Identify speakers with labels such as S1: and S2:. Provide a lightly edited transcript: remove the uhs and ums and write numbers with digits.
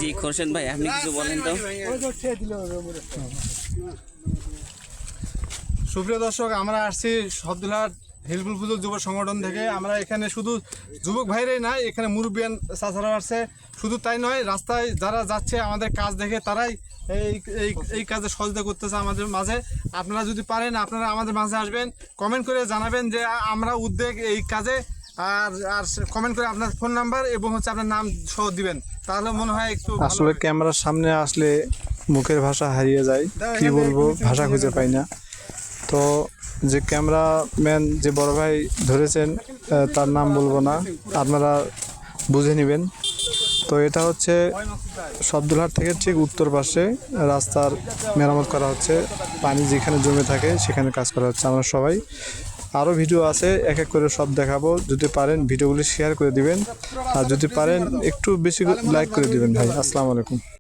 S1: জি খোরশেদ ভাই আপনি কিছু বলেন তো।
S2: সুপ্রিয় দর্শক, আমরা আসছি শব্দুলহাট হিলফুল ফুজুল যুব সংগঠন থেকে। আমরা এখানে শুধু যুবক ভাইরাই নাই, এখানে মুরব্বিয়ান চাচারা আসছে। শুধু তাই নয়, রাস্তায় যারা যাচ্ছে আমাদের কাজ দেখে তারাই এই এই এই কাজে সহযোগিতা করতেছে আমাদের মাঝে। আপনারা যদি পারেন আপনারা আমাদের মাঝে আসবেন, কমেন্ট করে জানাবেন যে আমরা উদ্যোগ এই কাজে। আর আর কমেন্ট করে আপনার ফোন নাম্বার এবং হচ্ছে আপনার নাম সহ দিবেন, তাহলে মনে হয় একটু
S3: আসলে ক্যামেরার সামনে আসলে মুখের ভাষা হারিয়ে যায়, কি বলবো ভাষা খুঁজে পাই না। তো যে ক্যামেরাম্যান যে বড় ভাই ধরেছেন তার নাম বলবো না, আপনারা বুঝে নেবেন। তো এটা হচ্ছে শব্দুলহাট থেকে ঠিক উত্তর পাশে রাস্তার মেরামত করা হচ্ছে, পানি যেখানে জমে থাকে সেখানে কাজ করা হচ্ছে। আমরা সবাই আরও ভিডিও আছে, এক এক করে সব দেখাবো। যদি পারেন ভিডিওগুলি শেয়ার করে দিবেন, আর যদি পারেন একটু বেশি লাইক করে দিবেন ভাই। আসসালামু আলাইকুম।